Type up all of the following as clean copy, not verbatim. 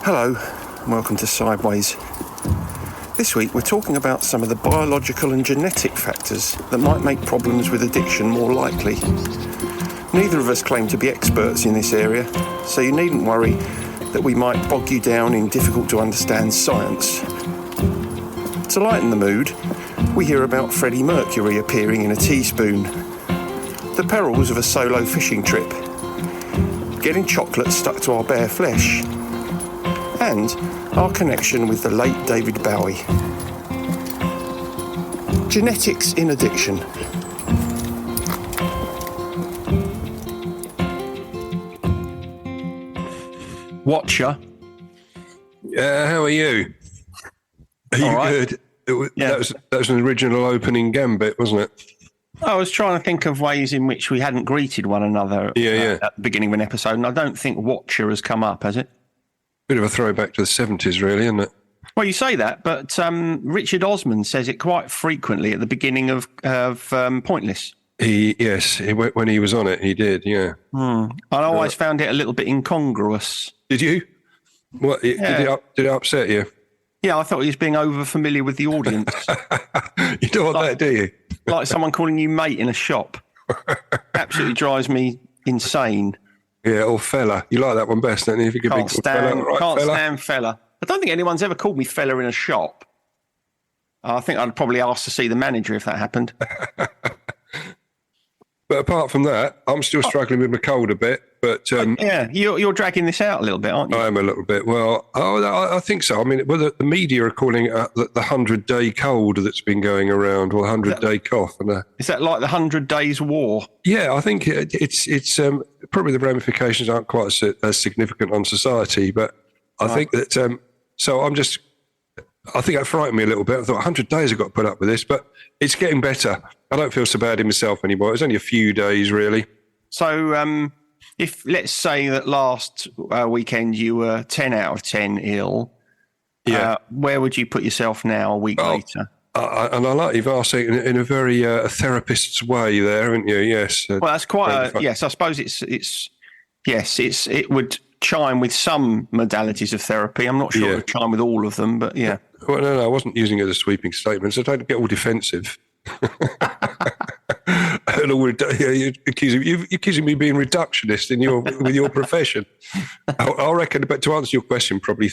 Hello, and welcome to Sideways. This week we're talking about some of the biological and genetic factors that might make problems with addiction more likely. Neither of us claim to be experts in this area, so you needn't worry that we might bog you down in difficult to understand science. To lighten the mood, we hear about Freddie Mercury appearing in a teaspoon, the perils of a solo fishing trip, getting chocolate stuck to our bare flesh, and our connection with the late David Bowie. Genetics in addiction. Watcher. How are you? Are you right. Good? That was an original opening gambit, wasn't it? I was trying to think of ways in which we hadn't greeted one another at the beginning of an episode, and I don't think Watcher has come up, has it? Bit of a throwback to the 70s, really, isn't it? Well, you say that, but Richard Osman says it quite frequently at the beginning of Pointless. When he was on it, he did, yeah. I always found it a little bit incongruous. Did you? What? Did it upset you? Yeah, I thought he was being over-familiar with the audience. You don't want that, do you? Like someone calling you mate in a shop. Absolutely drives me insane. Yeah, or fella. You like that one best, don't you? If you can't stand fella. I don't think anyone's ever called me fella in a shop. I think I'd probably ask to see the manager if that happened. But apart from that, I'm still struggling with my cold a bit. But you're dragging this out a little bit, aren't you? I am a little bit. Well, I think so. I mean, the media are calling it the 100-day cold that's been going around, or 100-day cough. And is that like the 100 Days War? Yeah, I think it's probably the ramifications aren't quite as significant on society, but I think that. So I think that frightened me a little bit. I thought 100 days I've got to put up with this, but it's getting better. I don't feel so bad in myself anymore. It's only a few days, really. So if, let's say that last weekend you were 10 out of 10 ill, where would you put yourself now a week later? And I like you've asked it in a very therapist's way there, haven't you? Yes. Well, that's quite yes, I suppose it would chime with some modalities of therapy. I'm not sure it would chime with all of them, but yeah. Well, no, I wasn't using it as a sweeping statement, so don't get all defensive. And you're accusing me of being reductionist with your profession. I reckon, but to answer your question, probably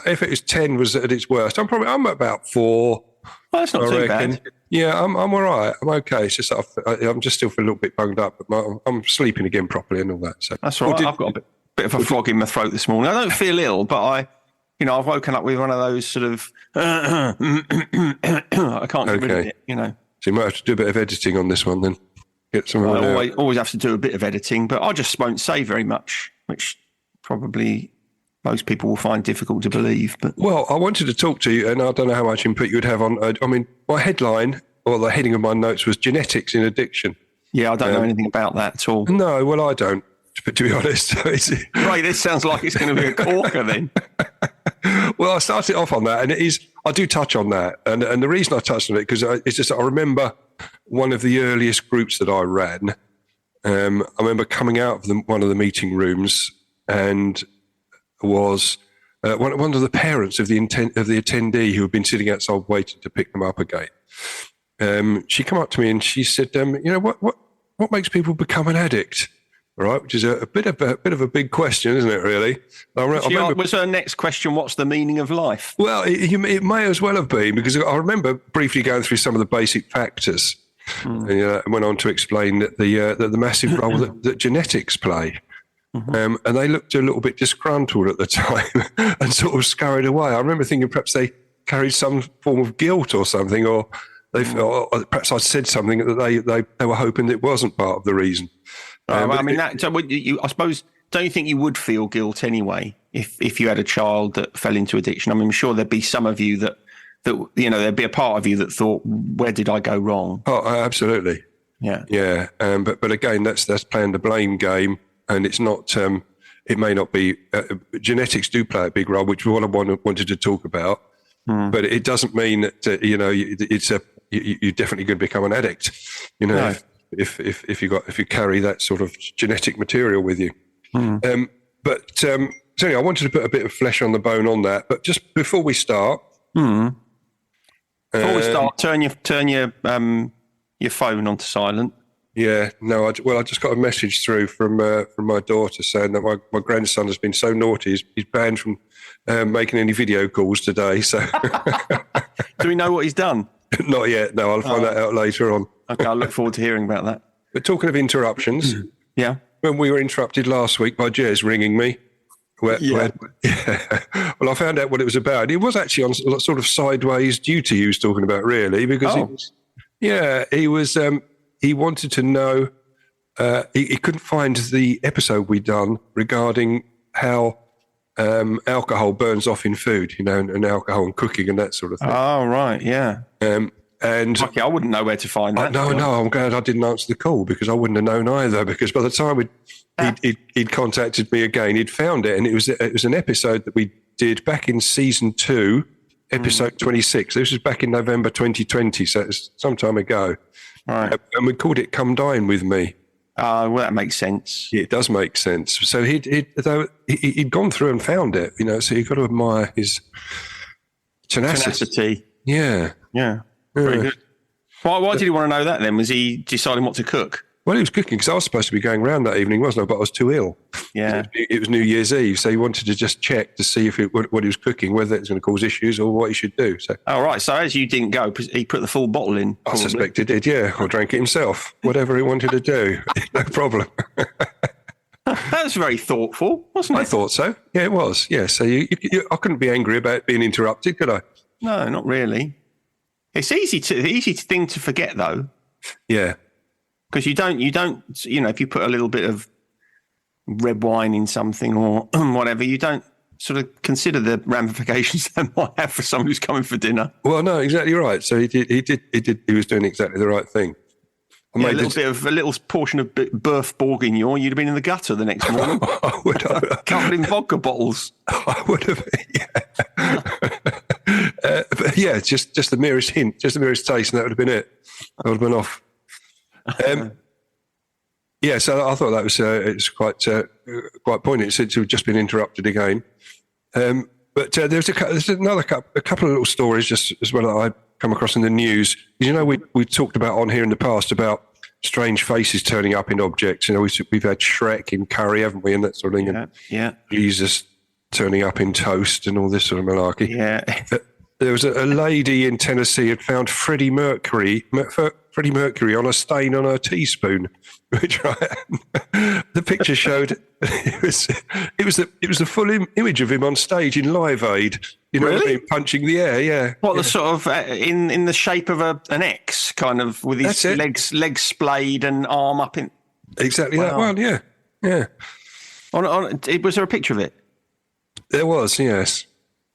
if it was 10 was at its worst, I'm about 4. Well, that's not too bad. Yeah, I'm all right. I'm okay. It's just I'm just still feeling a little bit bunged up, but I'm sleeping again properly and all that. So that's all right. I've got a bit of a frog in my throat this morning. I don't feel ill, but I've woken up with one of those sort of I can't get rid of it, So you might have to do a bit of editing on this one then. Get some. I always have to do a bit of editing, but I just won't say very much, which probably most people will find difficult to believe. But well, I wanted to talk to you, and I don't know how much input you would have on. I mean, my headline or the heading of my notes was genetics in addiction. Yeah, I don't know anything about that at all. No, well, I don't. To be honest, right. This sounds like it's going to be a corker then. Well, I started off on that, and it is. I do touch on that, and the reason I touched on it because it's just I remember one of the earliest groups that I ran. I remember coming out of one of the meeting rooms, and was one of the parents of the attendee who had been sitting outside waiting to pick them up again. She came up to me and she said, what makes people become an addict? Right, which is a bit of a big question, isn't it? Really. Was her next question, "What's the meaning of life?" Well, it may as well have been because I remember briefly going through some of the basic factors, and went on to explain that the massive role that genetics play. And they looked a little bit disgruntled at the time and sort of scurried away. I remember thinking perhaps they carried some form of guilt or something, or perhaps I said something that they were hoping it wasn't part of the reason. I suppose, don't you think you would feel guilt anyway if you had a child that fell into addiction? I mean, I'm sure there'd be some of you that there'd be a part of you that thought, where did I go wrong? Oh, absolutely. Yeah. But again, that's playing the blame game, and it's not. It may not be. Genetics do play a big role, which is what I wanted to talk about. But it doesn't mean that you're definitely going to become an addict. No. If you carry that sort of genetic material with you. But so anyway, I wanted to put a bit of flesh on the bone on that. But just before we start, turn your phone onto silent. Yeah, no. I just got a message through from my daughter saying that my grandson has been so naughty, he's banned from making any video calls today. So, do we know what he's done? Not yet. No, I'll find that out later on. Okay, I look forward to hearing about that. But talking of interruptions, yeah, when we were interrupted last week by Jez ringing me. Well, I found out what it was about. It was actually on sort of sideways duty he was talking about, really, because he was. He wanted to know. He couldn't find the episode we'd done regarding how alcohol burns off in food, and alcohol and cooking and that sort of thing. Oh, right, yeah. And okay, I wouldn't know where to find that. No, I'm glad I didn't answer the call because I wouldn't have known either. Because by the time he'd contacted me again, he'd found it, and it was an episode that we did back in season 2, episode 26. This was back in November 2020, so it's some time ago. Right. And we called it "Come Dine with Me." Well, that makes sense. Yeah, it does make sense. So he'd gone through and found it, so you've got to admire his tenacity. Yeah. Very good. Why did he want to know that then? Was he deciding what to cook? Well, he was cooking because I was supposed to be going round that evening, wasn't I? But I was too ill. Yeah. It was New Year's Eve, so he wanted to just check to see if what he was cooking, whether it's going to cause issues or what he should do. So. Oh, right. So as you didn't go, he put the full bottle in. Probably. I suspect he did, yeah. Or drank it himself. Whatever he wanted to do. No problem. That was very thoughtful, wasn't it? I thought so. Yeah, it was. Yeah. So I couldn't be angry about being interrupted, could I? No, not really. It's the easy thing to forget, though. Yeah. Because you don't, if you put a little bit of red wine in something or whatever, you don't sort of consider the ramifications that might have for someone who's coming for dinner. Well, no, exactly right. So he was doing exactly the right thing. A little portion of Birth Bourguignon, you'd have been in the gutter the next morning. I would have. Covered in vodka bottles. I would have, yeah. But yeah, just the merest hint, just the merest taste, and that would have been it. I would have been off. Yeah, so I thought that was it's quite poignant since we've just been interrupted again. But there's a couple of little stories just as well that I come across in the news. We talked about on here in the past about strange faces turning up in objects. We've had Shrek in curry, haven't we, and that sort of thing. Yeah. And Jesus turning up in toast and all this sort of malarkey. Yeah. There was a lady in Tennessee had found Freddie Mercury on a stain on her teaspoon, which the picture showed it was the full image of him on stage in Live Aid. Really? What I mean, punching the air, yeah. What, the sort of in the shape of an X, kind of with his legs splayed and arm up in. Exactly that one, yeah. Was there a picture of it? There was, yes.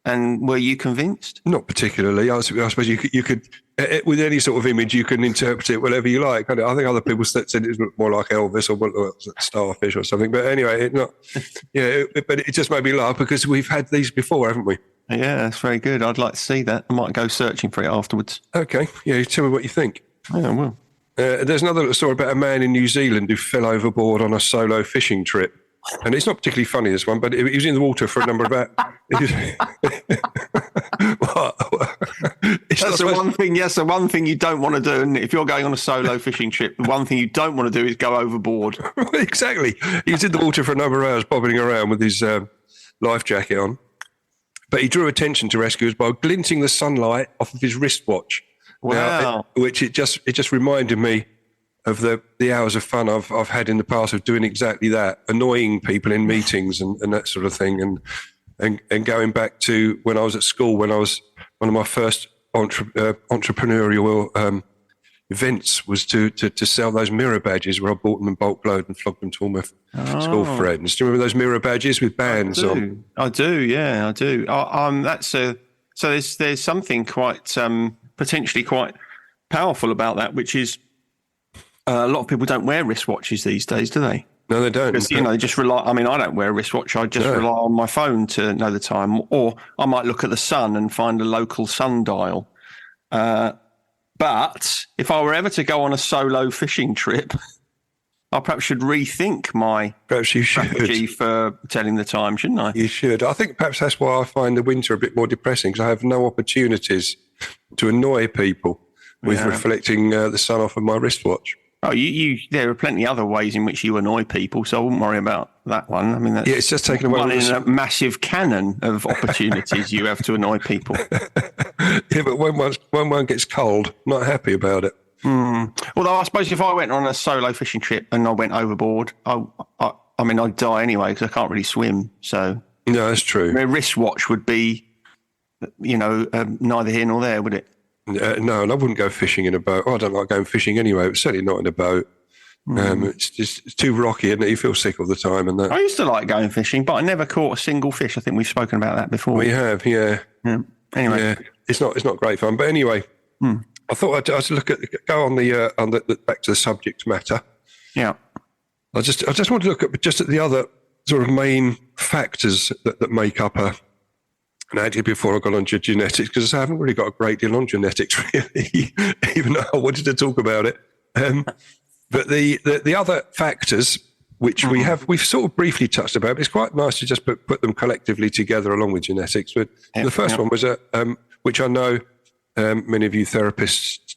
And were you convinced? Not particularly. I suppose you could with any sort of image, you can interpret it whatever you like. I think other people said it looked more like Elvis or Starfish or something. But anyway, but it just made me laugh because we've had these before, haven't we? Yeah, that's very good. I'd like to see that. I might go searching for it afterwards. Okay. Yeah, tell me what you think. Yeah, I will. There's another little story about a man in New Zealand who fell overboard on a solo fishing trip. And it's not particularly funny, this one, but he was in the water for a number of hours. That's the one thing. Yes, the one thing you don't want to do. And if you're going on a solo fishing trip, the one thing you don't want to do is go overboard. Exactly. He was in the water for a number of hours, bobbing around with his life jacket on. But he drew attention to rescuers by glinting the sunlight off of his wristwatch. Wow. Which it just reminded me of the hours of fun I've had in the past of doing exactly that, annoying people in meetings and that sort of thing, and going back to when I was at school, when I was one of my first entrepreneurial events was to sell those mirror badges where I bought them in bulk load and flogged them to all my school friends. Do you remember those mirror badges with bands on? I do. Yeah, I do. So there's something quite potentially quite powerful about that, which is. A lot of people don't wear wristwatches these days, do they? No, they don't. Because, they just rely. I mean, I don't wear a wristwatch. I just rely on my phone to know the time. Or I might look at the sun and find a local sundial. But if I were ever to go on a solo fishing trip, I perhaps should rethink my Perhaps you strategy should. for telling the time, shouldn't I? You should. I think perhaps that's why I find the winter a bit more depressing, because I have no opportunities to annoy people with reflecting the sun off of my wristwatch. Oh, there are plenty of other ways in which you annoy people, so I wouldn't worry about that one. I mean, that's it's just taken away one in a massive cannon of opportunities you have to annoy people. Yeah, but when one gets cold, I'm not happy about it. Although I suppose if I went on a solo fishing trip and I went overboard, I mean, I'd die anyway because I can't really swim. So no, that's true. A wristwatch would be, neither here nor there, would it? No, and I wouldn't go fishing in a boat. I don't like going fishing anyway, but certainly not in a boat. It's too rocky, and you feel sick all the time. And that. I used to like going fishing, but I never caught a single fish. I think we've spoken about that before. We have, yeah. Anyway, yeah, it's not great fun. But anyway, I thought I'd go on the back to the subject matter. Yeah, I just want to look at the other sort of main factors that make up and actually before I got onto genetics, because I haven't really got a great deal on genetics really, even though I wanted to talk about it. But the other factors which we've sort of briefly touched about, but it's quite nice to just put them collectively together along with genetics. But the first one was which I know many of you therapists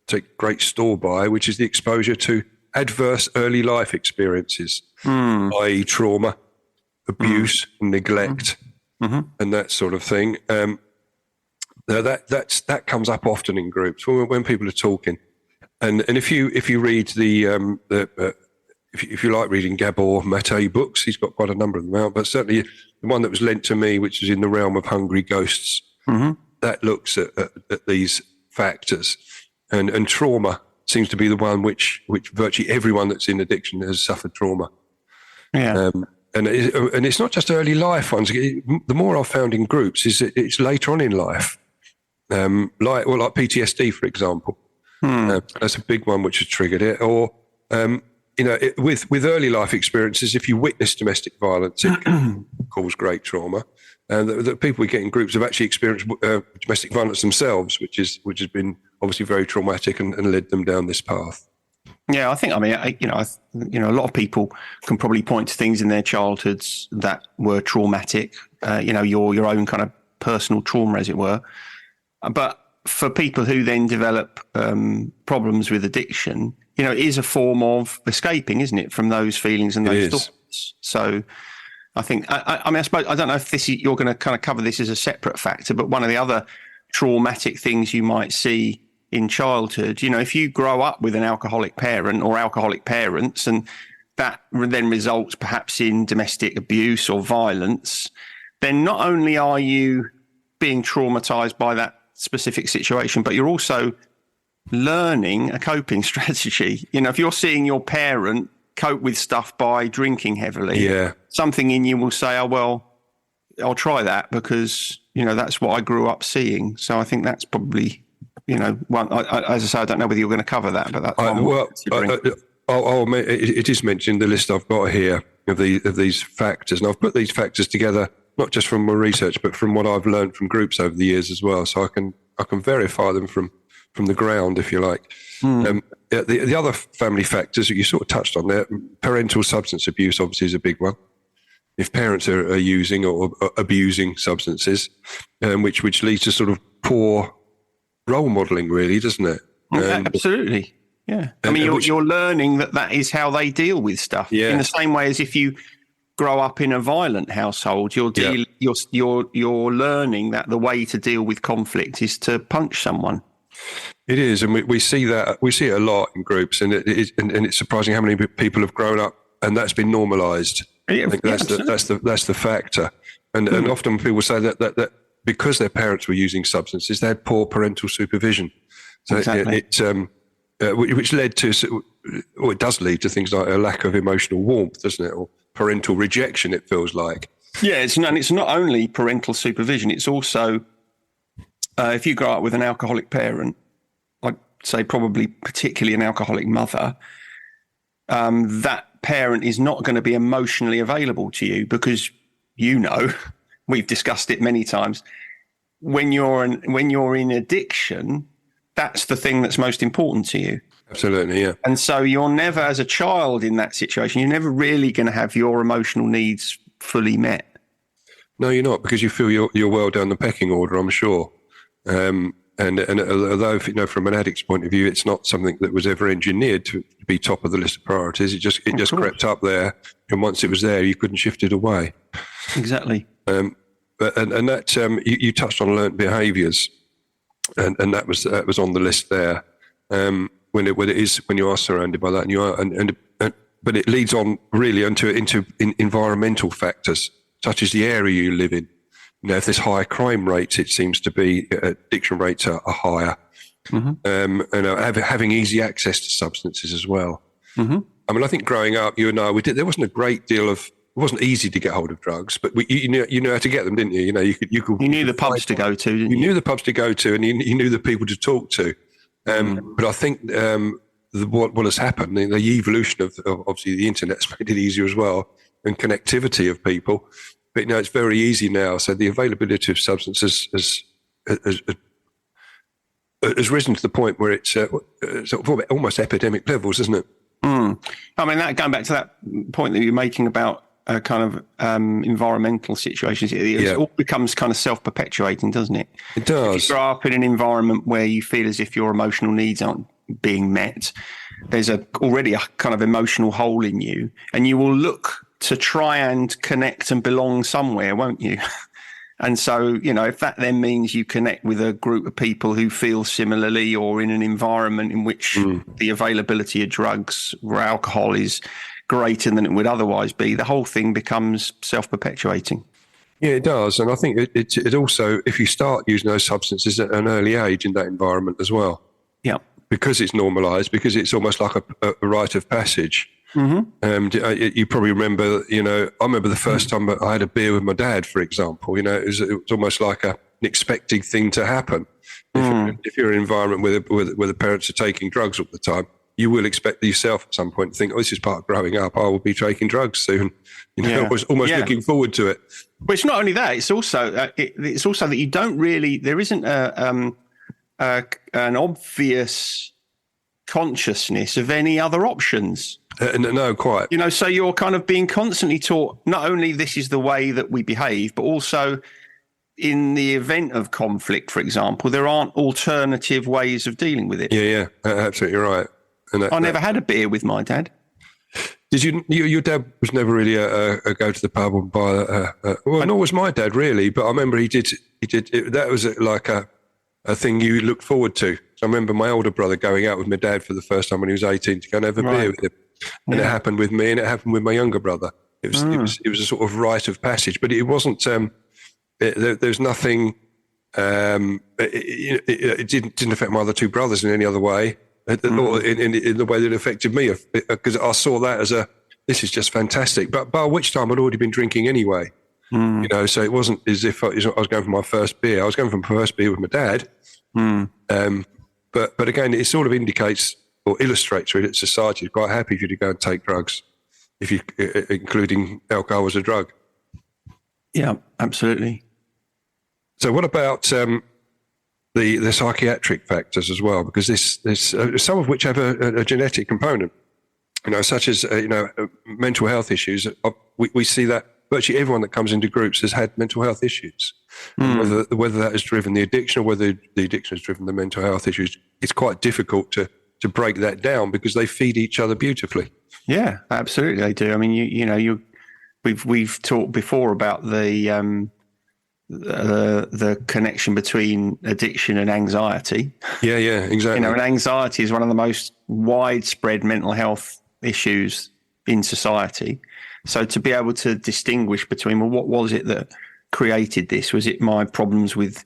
take great store by, which is the exposure to adverse early life experiences, i.e. trauma, abuse, neglect, and that sort of thing. That comes up often in groups when people are talking. And if you read if you like reading Gabor Mate books, he's got quite a number of them out, but certainly the one that was lent to me, which is In the Realm of Hungry Ghosts, that looks at these factors. And trauma seems to be the one which virtually everyone that's in addiction has suffered trauma. Yeah. And it's not just early life ones. The more I've found in groups is it's later on in life, like PTSD, for example. That's a big one which has triggered it. Or with early life experiences, if you witness domestic violence, it can cause great trauma. And the people we get in groups have actually experienced domestic violence themselves, which has been obviously very traumatic and led them down this path. Yeah, I think. I mean, a lot of people can probably point to things in their childhoods that were traumatic. Your own kind of personal trauma, as it were. But for people who then develop problems with addiction, it is a form of escaping, isn't it, from those feelings and those thoughts? So, I think. I suppose I don't know if you're going to kind of cover this as a separate factor, but one of the other traumatic things you might see in childhood, if you grow up with an alcoholic parent or alcoholic parents, and that then results perhaps in domestic abuse or violence, then not only are you being traumatized by that specific situation, but you're also learning a coping strategy. If you're seeing your parent cope with stuff by drinking heavily, something in you will say, oh, well, I'll try that because, that's what I grew up seeing. So I think that's probably... one. As I say, I don't know whether you're going to cover that, but that's it is mentioned in the list I've got here of these factors, and I've put these factors together not just from my research, but from what I've learned from groups over the years as well. So I can verify them from the ground, if you like. The other family factors that you sort of touched on there, parental substance abuse obviously is a big one. If parents are using or abusing substances, which leads to sort of poor role modelling, really, doesn't it? Absolutely, yeah. I mean, you're learning that is how they deal with stuff. Yeah. In the same way as if you grow up in a violent household, you're learning that the way to deal with conflict is to punch someone. It is, and we see that it a lot in groups, and it's surprising how many people have grown up and that's been normalised. I think that's the factor, and often people say that because their parents were using substances, they had poor parental supervision. So exactly. Which led to, or it does lead to things like a lack of emotional warmth, doesn't it? Or parental rejection, it feels like. Yeah, it's not only parental supervision, it's also, if you grow up with an alcoholic parent, I'd say probably particularly an alcoholic mother, that parent is not going to be emotionally available to you because, we've discussed it many times, when you're in addiction, that's the thing that's most important to you. Absolutely, yeah. And so you're never, as a child in that situation, you're never really going to have your emotional needs fully met. No, you're not, because you feel you're well down the pecking order, I'm sure. And although, from an addict's point of view, it's not something that was ever engineered to be top of the list of priorities. It just crept up there, and once it was there, you couldn't shift it away. Exactly. You touched on learnt behaviours, and that was on the list there. When you are surrounded by that, but it leads on really into environmental factors, such as the area you live in. If there's higher crime rates, it seems to be addiction rates are higher. Mm-hmm. And having easy access to substances as well. Mm-hmm. I mean, I think growing up, you and I, there wasn't a great deal of. It wasn't easy to get hold of drugs, but you knew how to get them, didn't you? You knew the pubs to go to. Didn't you? Knew the pubs to go to, and you knew the people to talk to. But I think what has happened, the evolution of obviously the internet's made it easier as well, and connectivity of people. But it's very easy now. So the availability of substances has risen to the point where it's sort of almost epidemic levels, isn't it? Mm. I mean, going back to that point that you're making about kind of environmental situations, it all becomes kind of self-perpetuating, doesn't it? It does. If you grow up in an environment where you feel as if your emotional needs aren't being met, there's already a kind of emotional hole in you, and you will look to try and connect and belong somewhere, won't you? And so, if that then means you connect with a group of people who feel similarly, or in an environment in which the availability of drugs or alcohol is greater than it would otherwise be, the whole thing becomes self-perpetuating. Yeah, it does. And I think it also, if you start using those substances at an early age in that environment as well, because it's normalised, because it's almost like a rite of passage. Mm-hmm. You probably remember, I remember the first time I had a beer with my dad, for example. It was almost like an expected thing to happen. If you're in an environment where the parents are taking drugs all the time, you will expect yourself at some point to think, this is part of growing up. I will be taking drugs soon. I was almost looking forward to it. But it's not only that; it's also that you don't really. There isn't an obvious consciousness of any other options. No, quite. So you're kind of being constantly taught not only this is the way that we behave, but also in the event of conflict, for example, there aren't alternative ways of dealing with it. Yeah, absolutely right. And I never had a beer with my dad. Did you? Your dad was never really a go to the pub and buy. Nor was my dad really. But I remember he did. That was like a thing you looked forward to. So I remember my older brother going out with my dad for the first time when he was 18 to go and have a beer with him, and it happened with me, and it happened with my younger brother. It was a sort of rite of passage, but it wasn't. There's nothing. It didn't affect my other two brothers in any other way. Or in the way that it affected me, because I saw that as this is just fantastic. But by which time I'd already been drinking anyway, so it wasn't as if I was going for my first beer. I was going for my first beer with my dad. But again, it sort of indicates or illustrates really that society is quite happy for you to go and take drugs, including alcohol as a drug. Yeah, absolutely. So what about the psychiatric factors as well, because there's some of which have a genetic component, such as mental health issues. We see that virtually everyone that comes into groups has had mental health issues. And whether that has driven the addiction or whether the addiction has driven the mental health issues, it's quite difficult to break that down because they feed each other beautifully. Yeah, absolutely, they do. I mean, we've talked before about the connection between addiction and anxiety. Yeah, exactly. And anxiety is one of the most widespread mental health issues in society. So to be able to distinguish between, well, what was it that created this? Was it my problems with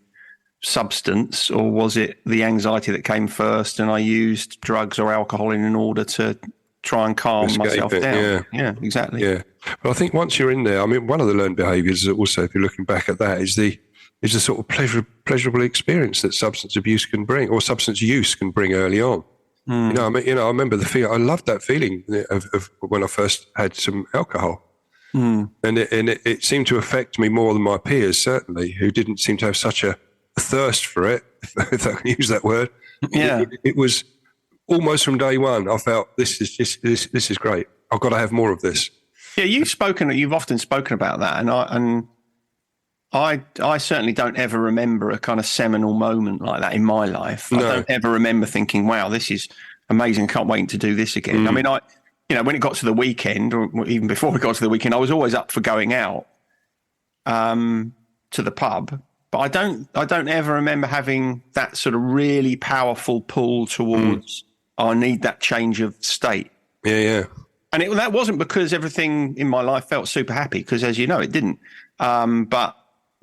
substance, or was it the anxiety that came first and I used drugs or alcohol in order to try and calm myself down? Yeah, exactly. Yeah. But I think once you're in there, I mean, one of the learned behaviours also, if you're looking back at that, is the sort of pleasurable experience that substance abuse can bring, or substance use can bring early on. I remember the feeling. I loved that feeling of when I first had some alcohol, and it seemed to affect me more than my peers, certainly, who didn't seem to have such a thirst for it, if I can use that word. Yeah, it was almost from day one, I felt this is great. I've got to have more of this. Yeah, you've often spoken about that, and I certainly don't ever remember a kind of seminal moment like that in my life. No. I don't ever remember thinking, wow, this is amazing. Can't wait to do this again. I mean, when it got to the weekend, or even before it got to the weekend, I was always up for going out to the pub. But I don't ever remember having that sort of really powerful pull towards, I need that change of state. Yeah. And that wasn't because everything in my life felt super happy, because as you know, it didn't. But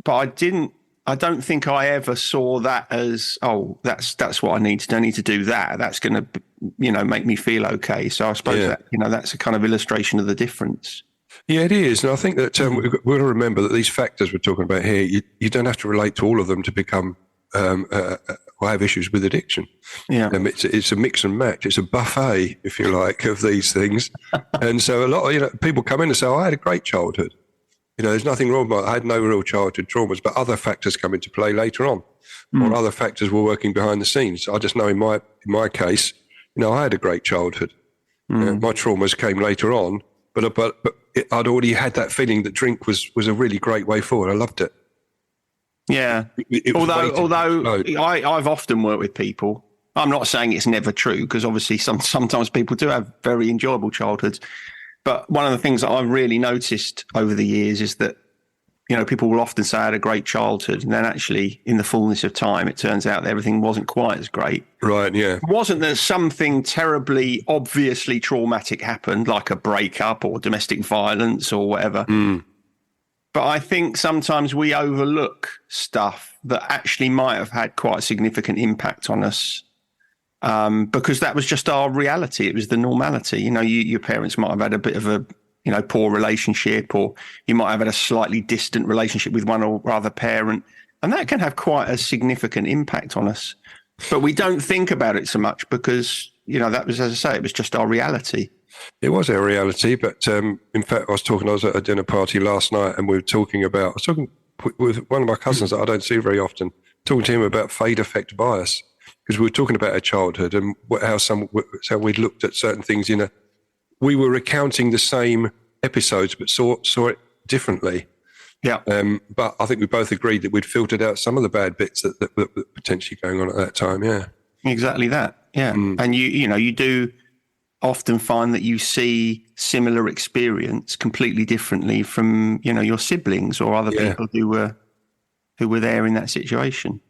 I don't think I ever saw that as, oh, that's what I need to do. I need to do that. That's going to, make me feel okay. So I suppose that, that's a kind of illustration of the difference. Yeah, it is. And I think that we've got to remember that these factors we're talking about here, you don't have to relate to all of them to become or have issues with addiction. Yeah, it's a mix and match. It's a buffet, if you like, of these things. And so a lot of people come in and say, "Oh, I had a great childhood. There's nothing wrong with it. I had no real childhood traumas, but other factors come into play later on, or other factors were working behind the scenes." I just know in my case, I had a great childhood. My traumas came later on, but I'd already had that feeling that drink was a really great way forward. I loved it. Yeah. Although I've often worked with people, I'm not saying it's never true, because obviously sometimes people do have very enjoyable childhoods. But one of the things that I've really noticed over the years is that, people will often say I had a great childhood, and then actually in the fullness of time, it turns out that everything wasn't quite as great. Right, yeah. It wasn't that something terribly obviously traumatic happened, like a breakup or domestic violence or whatever. But I think sometimes we overlook stuff that actually might have had quite a significant impact on us, because that was just our reality. It was the normality. Your parents might have had a bit of a poor relationship, or you might have had a slightly distant relationship with one or other parent, and that can have quite a significant impact on us. But we don't think about it so much because, that was, as I say, it was just our reality. It was our reality, but in fact, I was at a dinner party last night, and I was talking with one of my cousins that I don't see very often, talking to him about fade effect bias, because we were talking about our childhood and how we'd looked at certain things. We were recounting the same episodes, but saw it differently. Yeah. But I think we both agreed that we'd filtered out some of the bad bits that were potentially going on at that time. Yeah. Exactly that. Yeah. And you do often find that you see similar experience completely differently from, your siblings or other people who were there in that situation.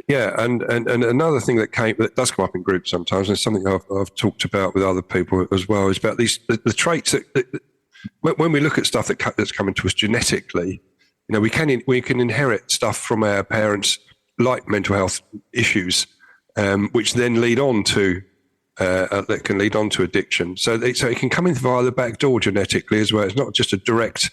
Yeah, and another thing that does come up in groups sometimes, and it's something I've talked about with other people as well, is about the traits that when we look at stuff that's coming to us genetically, we can inherit stuff from our parents, like mental health issues, which then lead on to that can lead on to addiction. So it can come in via the back door genetically as well. It's not just a direct,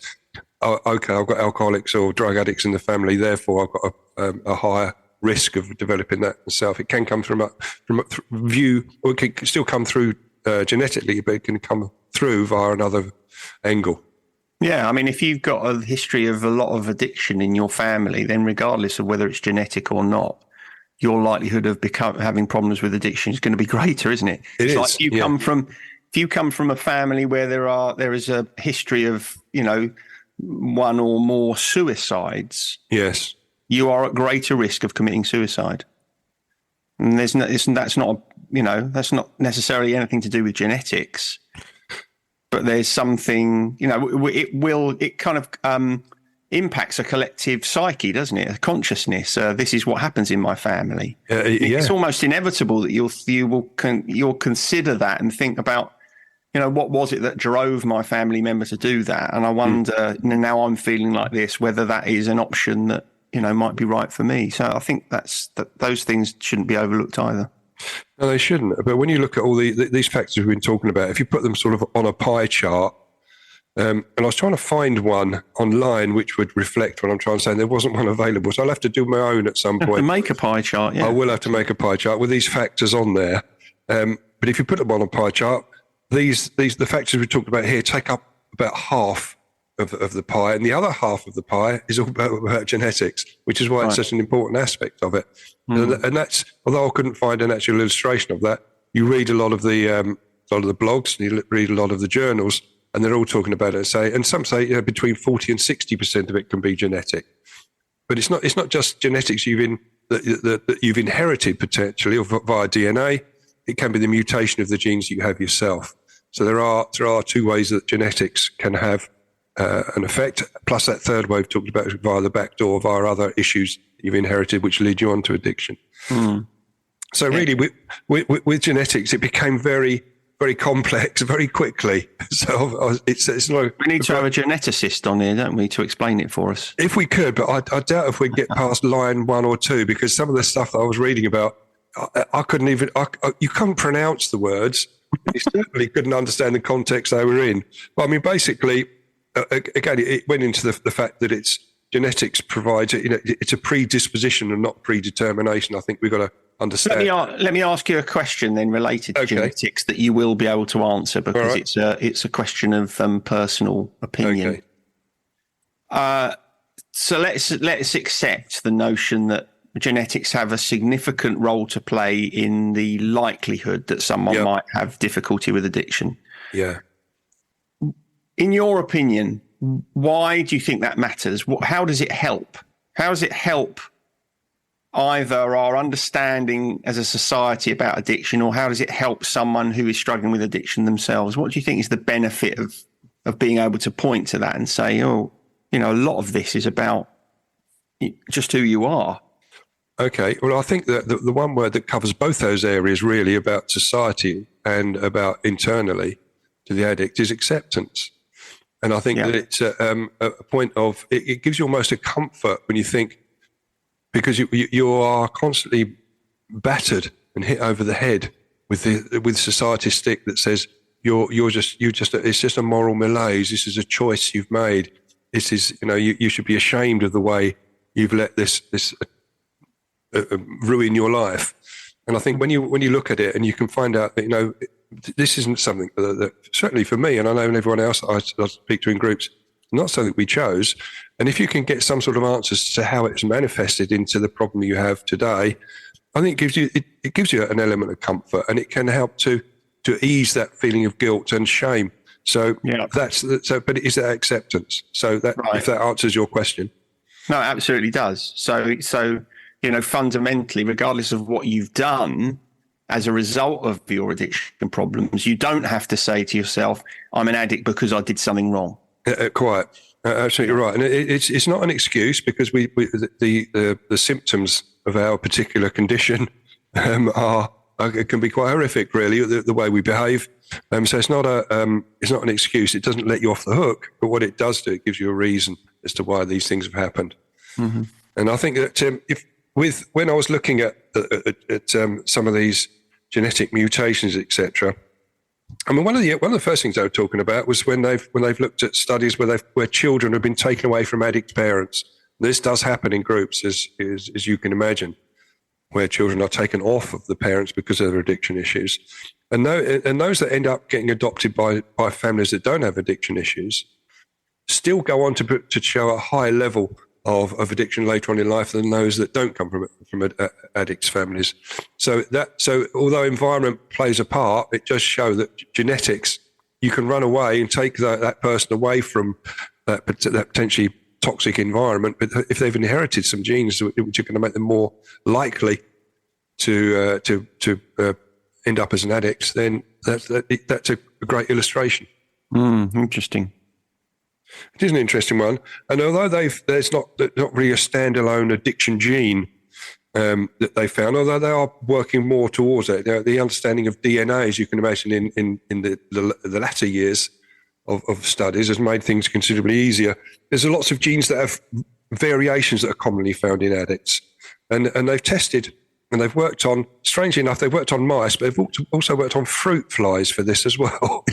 I've got alcoholics or drug addicts in the family, therefore I've got a higher risk of developing that myself. It can come from a view, or it can still come through genetically, but it can come through via another angle. Yeah, I mean, if you've got a history of a lot of addiction in your family, then regardless of whether it's genetic or not, your likelihood of having problems with addiction is going to be greater, isn't it? It's like if you come from a family where there is a history of, one or more suicides. Yes. You are at greater risk of committing suicide. And that's not necessarily anything to do with genetics, but there's something, it kind of impacts a collective psyche, doesn't it? A consciousness. This is what happens in my family. It's almost inevitable that you'll consider that and think about, what was it that drove my family member to do that? And I wonder, now I'm feeling like this, whether that is an option that, might be right for me. So I think those things shouldn't be overlooked either. No, they shouldn't. But when you look at all these factors we've been talking about, if you put them sort of on a pie chart, and I was trying to find one online which would reflect what I'm trying to say, and there wasn't one available. So I'll have to do my own at some point. Make a pie chart, yeah. I will have to make a pie chart with these factors on there. But if you put them on a pie chart, the factors we talked about here take up about half of the pie, and the other half of the pie is all about genetics, which is why it's such an important aspect of it. And that's, although I couldn't find an actual illustration of that, you read a lot of the blogs, and you read a lot of the journals, and they're all talking about it. And some say between 40 and 60% of it can be genetic. But it's not just genetics that you've inherited potentially or via DNA. It can be the mutation of the genes you have yourself. So there are two ways that genetics can have an effect. Plus that third way we've talked about via the back door, via other issues you've inherited, which lead you on to addiction. Mm. So really, with genetics, it became very, very complex very quickly. So it's not. We need to have a geneticist on here, don't we, to explain it for us? If we could, but I doubt if we get past line 1 or 2, because some of the stuff that I was reading about, I couldn't even. You couldn't pronounce the words. You certainly couldn't understand the context they were in. But I mean, basically, again, it went into the fact that it's genetics provides it's a predisposition and not predetermination. I think we've got to understand. Let me ask you a question then related to genetics that you will be able to answer, because it's a question of personal opinion. Okay. So let's accept the notion that genetics have a significant role to play in the likelihood that someone might have difficulty with addiction. Yeah. In your opinion, why do you think that matters? How does it help? How does it help either our understanding as a society about addiction, or how does it help someone who is struggling with addiction themselves? What do you think is the benefit of being able to point to that and say, a lot of this is about just who you are? Okay. Well, I think that the one word that covers both those areas really about society and about internally to the addict is acceptance. And I think that it's a point of, it gives you almost a comfort when you think, because you are constantly battered and hit over the head with society's stick that says it's just a moral malaise. This is a choice you've made. This is, you should be ashamed of the way you've let this ruin your life. And I think when you look at it and you can find out that, this isn't something that certainly for me, and I know everyone else I speak to in groups, not something we chose. And if you can get some sort of answers to how it's manifested into the problem you have today, I think it gives you an element of comfort, and it can help to ease that feeling of guilt and shame. So but it is that acceptance. So that if that answers your question. No, it absolutely does. So fundamentally, regardless of what you've done as a result of your addiction problems, you don't have to say to yourself, I'm an addict because I did something wrong. Quite. Absolutely right. And it's not an excuse, because the symptoms of our particular condition can be quite horrific, really, the way we behave. So it's not an excuse. It doesn't let you off the hook, but what it does do, it gives you a reason as to why these things have happened. Mm-hmm. And I think that when I was looking at some of these genetic mutations, etc., I mean, one of the first things they were talking about was when they've looked at studies where children have been taken away from addict parents. This does happen in groups, as you can imagine, where children are taken off of the parents because of their addiction issues, and those that end up getting adopted by families that don't have addiction issues still go on to show a high level of addiction later on in life than those that don't come from addicts' families. So although environment plays a part, it does show that genetics, you can run away and take that person away from that potentially toxic environment. But if they've inherited some genes which are going to make them more likely to end up as an addict, then that's a great illustration. Interesting. It is an interesting one, and although there's not really a standalone addiction gene that they found, although they are working more towards it. The understanding of DNA, as you can imagine, in the latter years of studies, has made things considerably easier. There's lots of genes that have variations that are commonly found in addicts, and they've tested and they've worked on. Strangely enough, they've worked on mice, but they've also worked on fruit flies for this as well.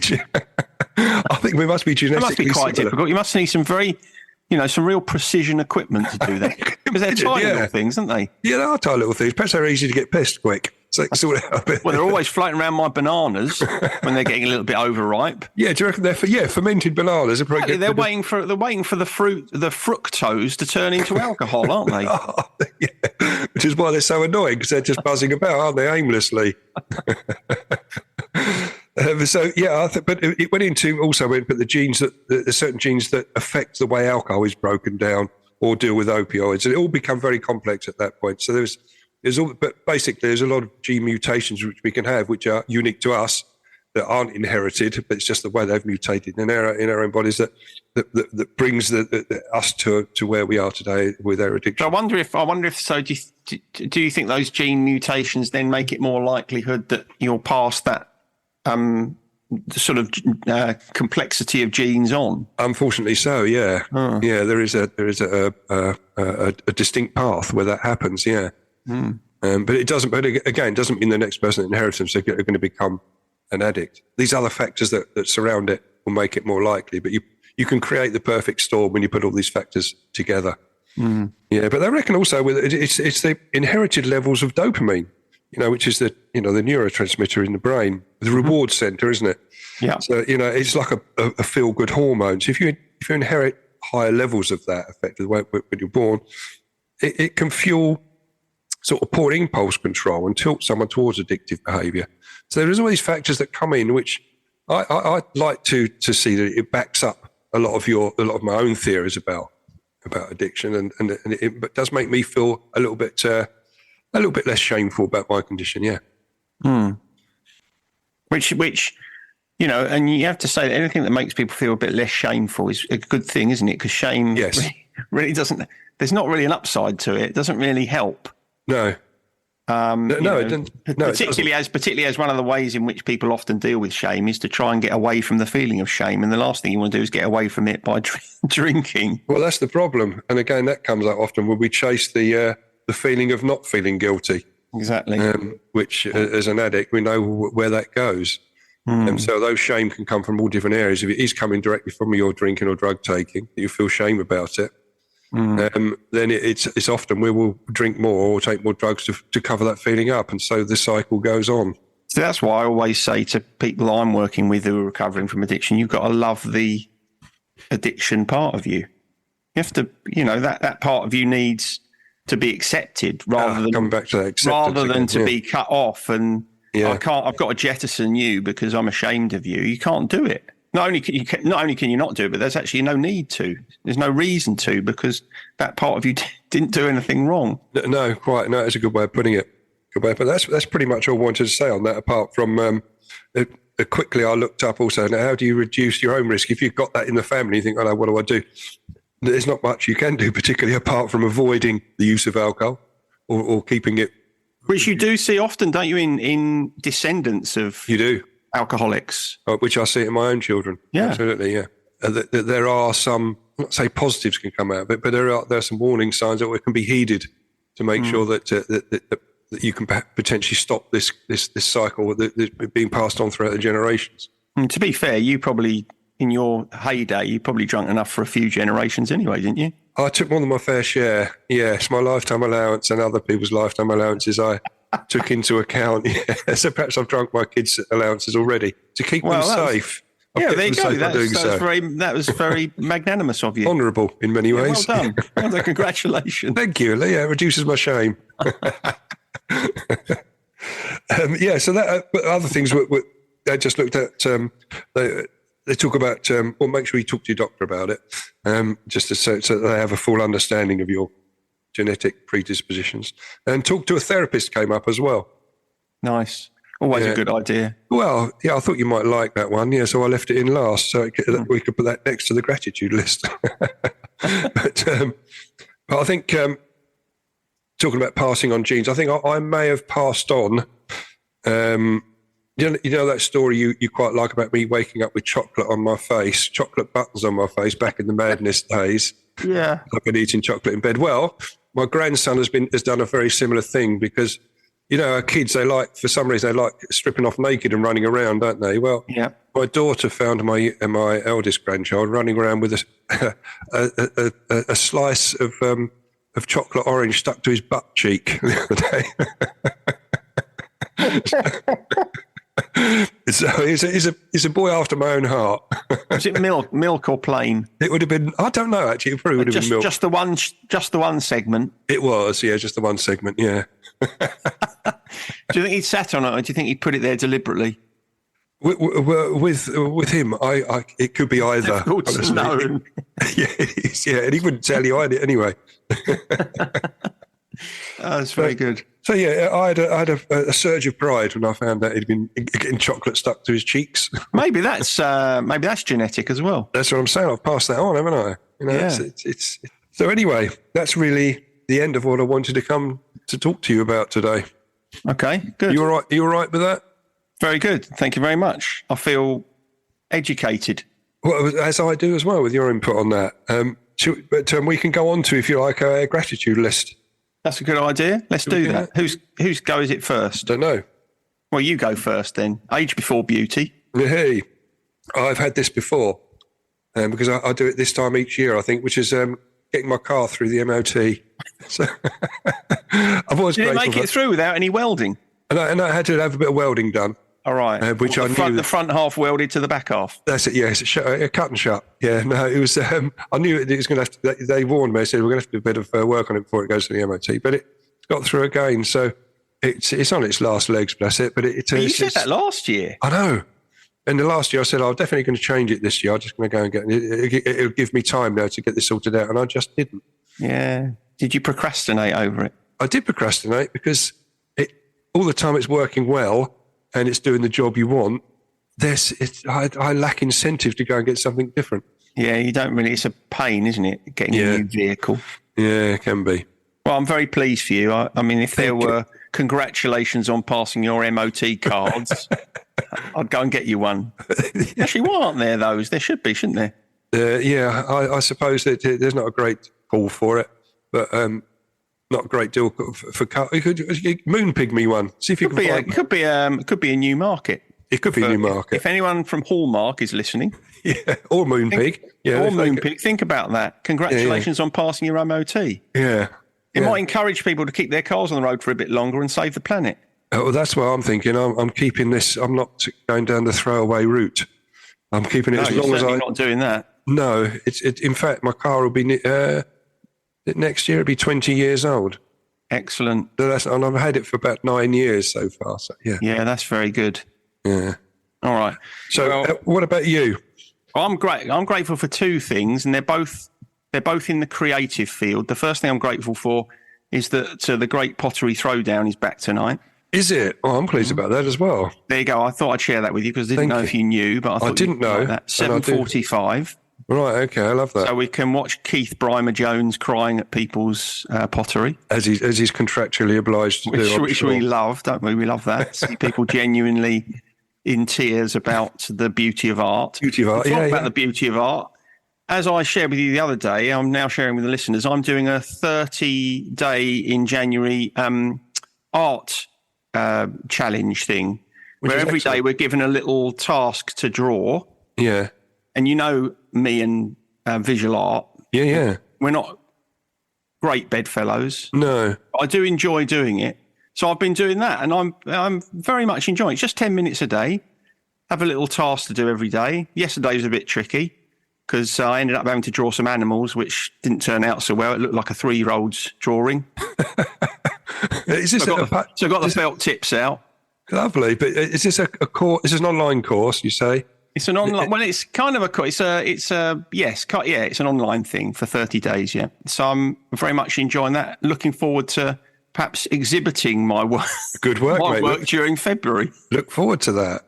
I think we must be genetically. It must be quite difficult. You must need some some real precision equipment to do that, because they're tiny little things, aren't they? Yeah, they are tiny little things. Perhaps they're easy to get pissed quick. So sort it out a bit. Well, they're always floating around my bananas when they're getting a little bit overripe. Yeah, do you reckon they're fermented bananas? Are probably they're waiting for the fructose to turn into alcohol, aren't they? which is why they're so annoying, because they're just buzzing about, aren't they, aimlessly? But it went into also but the genes there's certain genes that affect the way alcohol is broken down or deal with opioids, and it all become very complex at that point. So but basically there's a lot of gene mutations which we can have, which are unique to us, that aren't inherited, but it's just the way they've mutated in our own bodies that brings us to where we are today with our addiction. I wonder if so. Do you think those gene mutations then make it more likelihood that you'll pass that sort of complexity of genes on? Unfortunately, so yeah, yeah. There is a distinct path where that happens. Yeah, but it doesn't. But again, it doesn't mean the next person that inherits them are going to become an addict. These other factors that surround it will make it more likely. But you can create the perfect storm when you put all these factors together. Yeah, but they reckon also it's the inherited levels of dopamine, which is the neurotransmitter in the brain, the reward center, isn't it? Yeah. So it's like a feel good hormone. So if you inherit higher levels of that, effectively when you're born, it can fuel sort of poor impulse control and tilt someone towards addictive behaviour. So there's all these factors that come in, which I like to see that it backs up a lot of my own theories about addiction, and it does make me feel a little bit less shameful about my condition. Yeah. Which and you have to say that anything that makes people feel a bit less shameful is a good thing, isn't it? Because shame really doesn't. There's not really an upside to it. It doesn't really help. No. It doesn't. Particularly as one of the ways in which people often deal with shame is to try and get away from the feeling of shame, and the last thing you want to do is get away from it by drinking. Well, that's the problem, and again, that comes up often when we chase the feeling of not feeling guilty. Exactly. Which, as an addict, we know where that goes, and so those shame can come from all different areas. If it is coming directly from your drinking or drug taking, you feel shame about it. Then it's often we will drink more or take more drugs to cover that feeling up, and so the cycle goes on. So that's why I always say to people I'm working with who are recovering from addiction, you've got to love the addiction part of you. You have to, that part of you needs to be accepted rather than come back to that acceptance to be cut off and I've got to jettison you because I'm ashamed of you. You can't do it. Not only can you not do it, but there's actually no need to. There's no reason to, because that part of you didn't do anything wrong. No, quite. No, it's a good way of putting it. But that's pretty much all I wanted to say on that. Apart from quickly, I looked up also. Now, how do you reduce your own risk if you've got that in the family? You think, oh no, what do I do? There's not much you can do, particularly apart from avoiding the use of alcohol or keeping it. Which you do see often, don't you, in descendants of you do alcoholics, which I see in my own children. Yeah, absolutely. Yeah, there are some, not say positives can come out of it, but there are some warning signs that can be heeded to make sure that you can potentially stop this cycle that being passed on throughout the generations. And to be fair, you probably in your heyday you probably drunk enough for a few generations anyway, didn't you? I took more than my fair share. Yes, my lifetime allowance and other people's lifetime allowances I took into account. Yeah. So perhaps I've drunk my kids' allowances already to keep them safe. There you go. That was very magnanimous of you. Honourable in many ways. Well done. Well done. Congratulations. Thank you. Yeah, it reduces my shame. So that but other things I just looked at. They talk about, make sure you talk to your doctor about it, just so that they have a full understanding of your genetic predispositions. And talk to a therapist came up as well. Nice. Always a good idea. Well, yeah, I thought you might like that one. Yeah, so I left it in last, so we could put that next to the gratitude list. But I think talking about passing on genes, I think I may have passed on. You know that story you quite like about me waking up with chocolate on my face, chocolate buttons on my face back in the madness days. Yeah, I've been eating chocolate in bed. Well, my grandson has done a very similar thing because, our kids, for some reason, they like stripping off naked and running around, don't they? Well, yeah. My daughter found my eldest grandchild running around with a slice of chocolate orange stuck to his butt cheek the other day. So he's a boy after my own heart. Was it milk or plain? It would have been. I don't know actually. It probably would have been milk. Just the one segment. It was, yeah, just the one segment. Yeah. Do you think he'd sat on it, or do you think he'd put it there deliberately? With him, it could be either. Difficult to know. Yeah, it is, yeah, and he wouldn't tell you I did anyway. That's very good. So yeah, I had a surge of pride when I found out he'd been getting chocolate stuck to his cheeks. Maybe that's genetic as well. That's what I'm saying. I've passed that on, haven't I? You know, yeah. It's so anyway. That's really the end of what I wanted to come to talk to you about today. Okay, good. You all right? You all right with that? Very good. Thank you very much. I feel educated. Well, as I do as well with your input on that. But we can go on to, if you like, a gratitude list. That's a good idea. Let's do that. Whose go is it first? Don't know. Well, you go first then. Age before beauty. Hey, I've had this before because I do it this time each year, I think, which is getting my car through the MOT. So I've always did it make it through without any welding? And I had to have a bit of welding done. All right. Which I knew the front half welded to the back half. That's it. Yeah, it's a cut and shut. Yeah, no, it was. I knew it was going to have to. They warned me. They said we're going to have to do a bit of work on it before it goes to the MOT. But it got through again, so it's on its last legs. Bless it. But you said that last year. I know. And the last year I said I'm definitely going to change it this year. I'm just going to go and get it. It'll give me time now to get this sorted out, and I just didn't. Yeah. Did you procrastinate over it? I did procrastinate because all the time it's working well and it's doing the job you want. I lack incentive to go and get something different. Yeah, you don't really. It's a pain, isn't it, getting a new vehicle? Yeah, it can be. Well, I'm very pleased for you. I mean, if there were congratulations on passing your MOT cards, I'd go and get you one. Actually, why aren't there those? There should be, shouldn't there? Yeah, I suppose that there's not a great call for it, but not a great deal for car. You could moonpig me one. See if you can find. It could be a new market. It could be a new market. If anyone from Hallmark is listening, yeah, or Moonpig, think about that. Congratulations on passing your MOT. Yeah, it might encourage people to keep their cars on the road for a bit longer and save the planet. Oh, well, that's what I'm thinking. I'm keeping this. I'm not going down the throwaway route. I'm keeping it as long as I'm not doing that. No, in fact, my car will be next year. It'll be 20 years old. Excellent. So and I've had it for about 9 years so far. So yeah, that's very good. Yeah. All right. So, what about you? I'm great. I'm grateful for two things, and they're both in the creative field. The first thing I'm grateful for is that the Great Pottery Throwdown is back tonight. Is it? Oh, I'm pleased about that as well. There you go. I thought I'd share that with you because I didn't know if you knew, but I thought didn't know that. 7:45. Right. Okay. I love that. So we can watch Keith Brymer Jones crying at people's pottery, as he's contractually obliged to do. Which we love, don't we? We love that. See people genuinely in tears about the beauty of art. About the beauty of art. As I shared with you the other day, I'm now sharing with the listeners. I'm doing a 30-day in January art challenge thing, where every day we're given a little task to draw. Yeah. And you know me and visual art. Yeah. We're not great bedfellows. No. I do enjoy doing it. So I've been doing that, and I'm very much enjoying it. It's just 10 minutes a day. Have a little task to do every day. Yesterday was a bit tricky because I ended up having to draw some animals, which didn't turn out so well. It looked like a 3-year-old's drawing. Is this so I got the felt tips out. Lovely. But is this a course? Is this an online course, you say? It's an online. Well, it's kind of a course. It's an online thing for 30 days. Yeah. So I'm very much enjoying that. Looking forward to perhaps exhibiting my work. Good work, mate. Work during February. Look forward to that.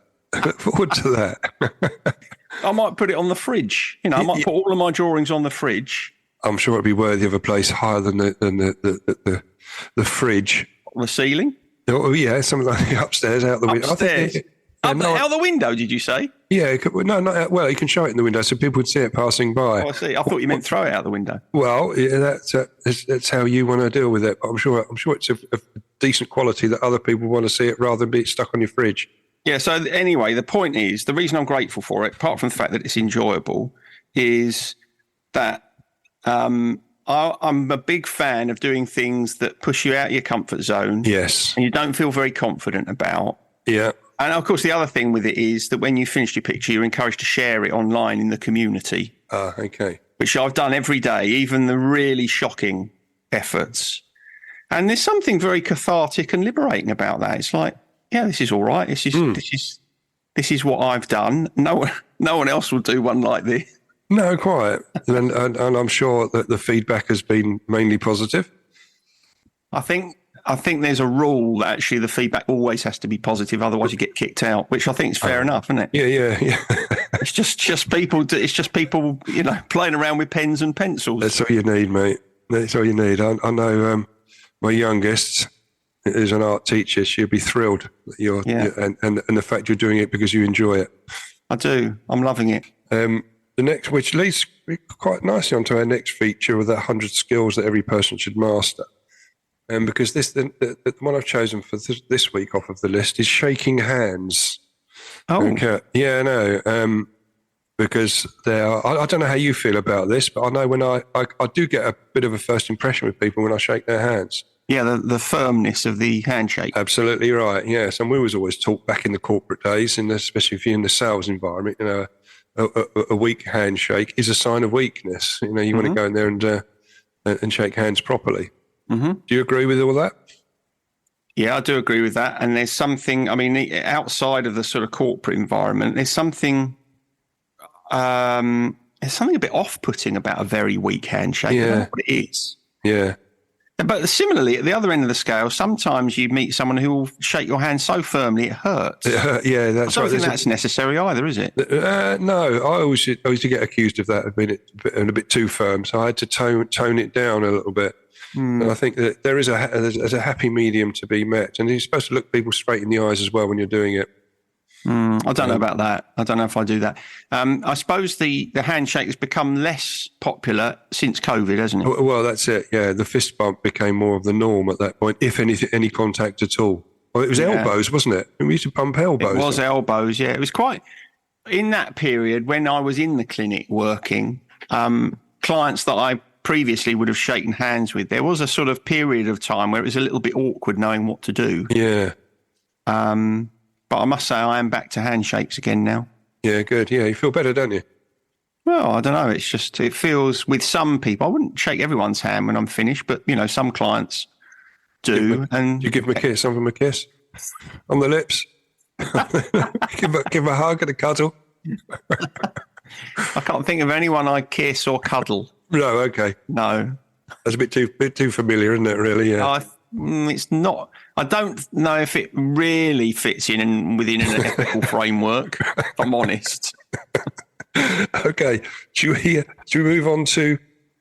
I might put it on the fridge. I might put all of my drawings on the fridge. I'm sure it'd be worthy of a place higher than the fridge. The ceiling? Oh yeah, something like upstairs, out the window. Upstairs. Out the window, did you say? Yeah, well, you can show it in the window so people would see it passing by. Oh, I see. I thought you meant throw it out the window. Well, yeah, that's how you want to deal with it. But I'm sure it's of decent quality that other people want to see it rather than be stuck on your fridge. Yeah. So anyway, the point is, the reason I'm grateful for it, apart from the fact that it's enjoyable, is that I'm a big fan of doing things that push you out of your comfort zone. Yes. And you don't feel very confident about. Yeah. And of course, the other thing with it is that when you finish your picture, you're encouraged to share it online in the community. Okay. Which I've done every day, even the really shocking efforts. And there's something very cathartic and liberating about that. It's like, yeah, this is all right. This is what I've done. No one else will do one like this. No, quite. And I'm sure that the feedback has been mainly positive. I think there's a rule that actually the feedback always has to be positive, otherwise you get kicked out, which I think is fair enough, isn't it? Yeah. It's just people. It's just people, playing around with pens and pencils. That's all you need, mate. That's all you need. I know my youngest is an art teacher. She'll be thrilled that and the fact you're doing it because you enjoy it. I do. I'm loving it. The next, which leads quite nicely onto our next feature of the 100 skills that every person should master. Because the one I've chosen for this week off of the list is shaking hands. Oh, okay. Yeah, no. Because I don't know how you feel about this, but I know when I do get a bit of a first impression with people when I shake their hands. Yeah, the firmness of the handshake. Absolutely right. Yes, and we was always taught back in the corporate days, especially if you're in the sales environment, a weak handshake is a sign of weakness. You want to go in there and shake hands properly. Mm-hmm. Do you agree with all that? Yeah, I do agree with that. And there's something, outside of the sort of corporate environment, there's something a bit off-putting about a very weak handshake. I don't know what it is. Yeah. But similarly, at the other end of the scale, sometimes you meet someone who will shake your hand so firmly it hurts. Yeah, that's right. I don't think that's necessary either, is it? No, I always used to get accused of that, of being a bit too firm. So I had to tone it down a little bit. And I think that there's a happy medium to be met. And you're supposed to look people straight in the eyes as well when you're doing it. I don't know about that. I don't know if I do that. I suppose the handshake has become less popular since COVID, hasn't it? Well, that's it. Yeah, the fist bump became more of the norm at that point, if any contact at all. Well, it was elbows, wasn't it? We used to bump elbows. It was elbows, yeah. It was quite... In that period, when I was in the clinic working, clients that I previously would have shaken hands with, there was a sort of period of time where it was a little bit awkward knowing what to do. Yeah. But I must say I am back to handshakes again now. Yeah, good. Yeah, you feel better, don't you? Well, I don't know. It's just, it feels with some people, I wouldn't shake everyone's hand when I'm finished, but, some clients do. Do you give them a kiss? Some of them a kiss? On the lips? give them a hug and a cuddle? I can't think of anyone I kiss or cuddle. No, okay. No. That's a bit too familiar, isn't it, really? Yeah. It's not. I don't know if it really fits within an ethical framework, if I'm honest. Okay. Should we move on to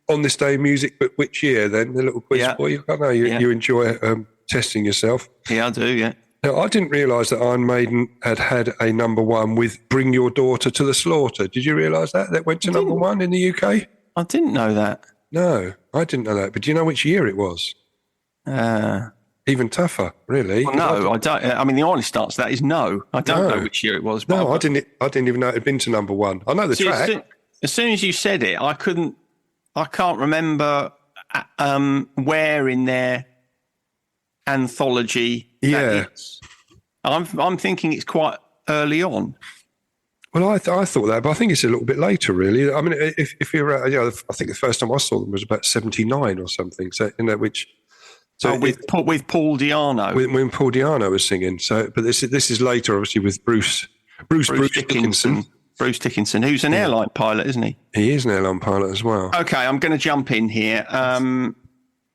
On This Day in Music, but which year then? The little quiz for you. I know you enjoy testing yourself. Yeah, I do, yeah. Now, I didn't realise that Iron Maiden had a number one with Bring Your Daughter to the Slaughter. Did you realise that? That went to number one in the UK? I didn't know that. No, I didn't know that. But do you know which year it was? Even tougher, really. Well, no, I don't. The honest answer to that is no. I don't know which year it was. No, I didn't even know it had been to number one. I know the track. As soon as you said it, I can't remember where in their anthology that is. I'm thinking it's quite early on. Well, I thought that, but I think it's a little bit later, really. If you're, I think the first time I saw them was about 79 or something. So, which. So with Paul Di'Anno. When Paul Di'Anno was singing. So, but this is later, obviously, with Bruce Dickinson. Bruce Dickinson, who's an airline pilot, isn't he? He is an airline pilot as well. Okay, I'm going to jump in here.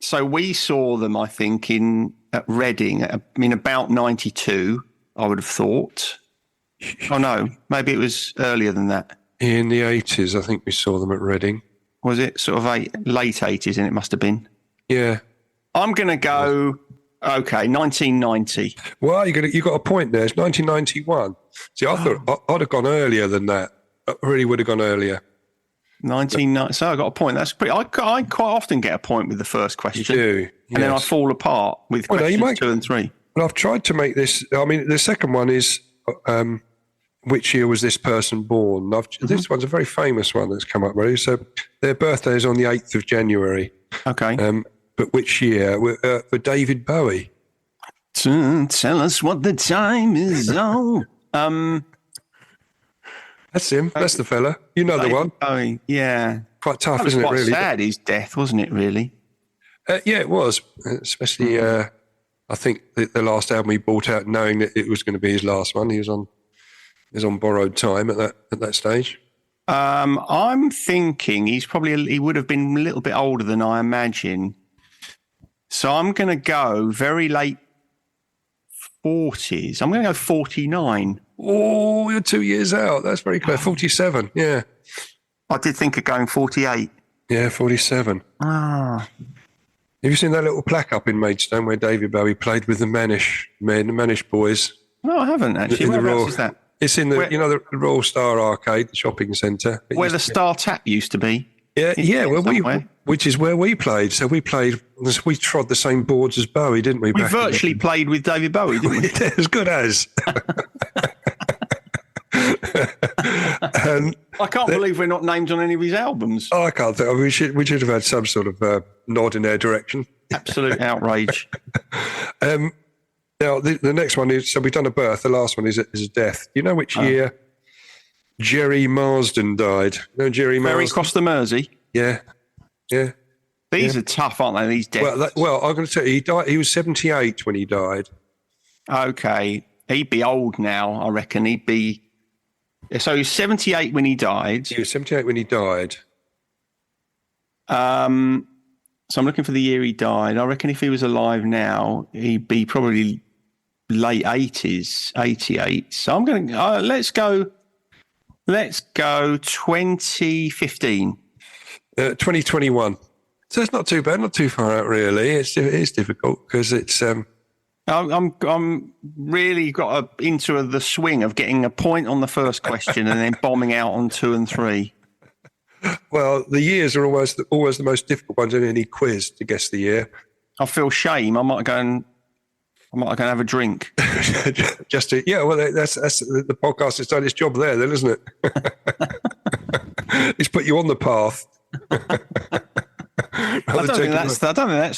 So we saw them, I think, at Reading. About 92, I would have thought. Oh, no, maybe it was earlier than that. In the 80s, I think we saw them at Reading. Was it sort of late 80s, and it must have been? Yeah. I'm going to go, 1990. Well, you got a point there. It's 1991. See, I thought I'd have gone earlier than that. I really would have gone earlier. 1990. So I got a point. That's pretty. I quite often get a point with the first question. You do, yes. And then I fall apart with questions 2 and 3. Well, I've tried to make this. The second one is which year was this person born? This one's a very famous one that's come up, really. So their birthday is on the 8th of January. Okay. But which year? For David Bowie. Tell us what the time is. Oh, that's him. That's the fella. You know the one. Oh, yeah. Quite tough, isn't it? Really quite sad. His death, wasn't it? Really. Yeah, it was. Especially, I think the last album he brought out, knowing that it was going to be his last one. He was on borrowed time at that stage. I'm thinking he would have been a little bit older than I imagine. So I'm going to go very late 40s. I'm going to go 49. Oh, you're 2 years out. That's very clear. 47. Yeah. I did think of going 48. Yeah, 47. Ah. Have you seen that little plaque up in Maidstone where David Bowie played with the Manish Boys? No, I haven't actually. Whereabouts is that? It's in the Royal Star Arcade, the shopping centre. Where the Star Tap used to be. Yeah. Well, which is where we played. So we trod the same boards as Bowie, didn't we? We virtually played with David Bowie, didn't we? As good as. I can't believe we're not named on any of his albums. Oh, I can't think. We should have had some sort of nod in their direction. Absolute outrage. Now, the next one is, so we've done a birth. The last one is a death. Do you know which year Jerry Marsden died? No, Jerry Marsden. Ferry across the Mersey? Yeah. These are tough, aren't they, these deaths? Well, I'm going to tell you, he was 78 when he died. Okay. He'd be old now, I reckon. So he was 78 when he died. He was 78 when he died. So I'm looking for the year he died. I reckon if he was alive now, he'd be probably late 80s, 88. So I'm going to let's go 2015. 2021. So it's not too bad, not too far out really. It's difficult because it's. I'm really got into the swing of getting a point on the first question and then bombing out on 2 and 3. Well, the years are always the most difficult ones in any quiz to guess the year. I feel shame. I might go and have a drink. Well, that's the podcast has done its job there, then, isn't it? It's put you on the path. I don't think that's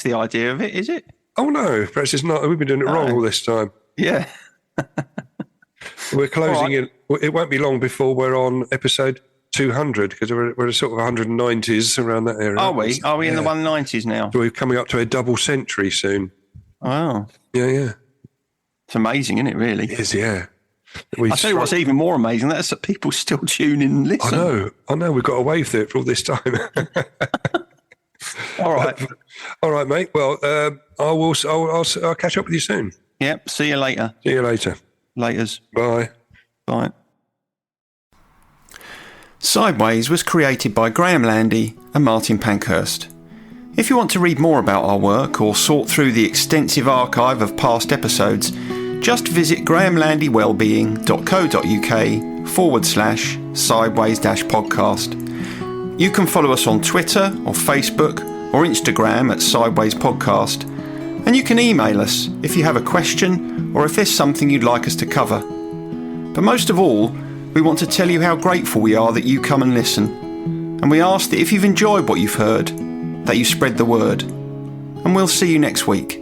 the idea of it, is it? Oh no, perhaps it's not. We've been doing it wrong all this time. Yeah. We're closing in. It won't be long before we're on episode 200 because we're sort of 190s around that area. Are we? Are we in the 190s now? So we're coming up to a double century soon. Wow. Yeah. It's amazing, isn't it, really? It is, yeah. I'll tell you what's even more amazing. That's that people still tune in and listen. I know. We've got to wave through it for all this time. All right. All right, mate. Well, I'll catch up with you soon. Yep. See you later. See you later. Laters. Bye. Bye. Sideways was created by Graham Landy and Martin Pankhurst. If you want to read more about our work or sort through the extensive archive of past episodes, just visit grahamlandywellbeing.co.uk/sideways-podcast. You can follow us on Twitter or Facebook or Instagram at Sideways Podcast, and you can email us if you have a question or if there's something you'd like us to cover. But most of all, we want to tell you how grateful we are that you come and listen, and we ask that if you've enjoyed what you've heard, that you spread the word. And we'll see you next week.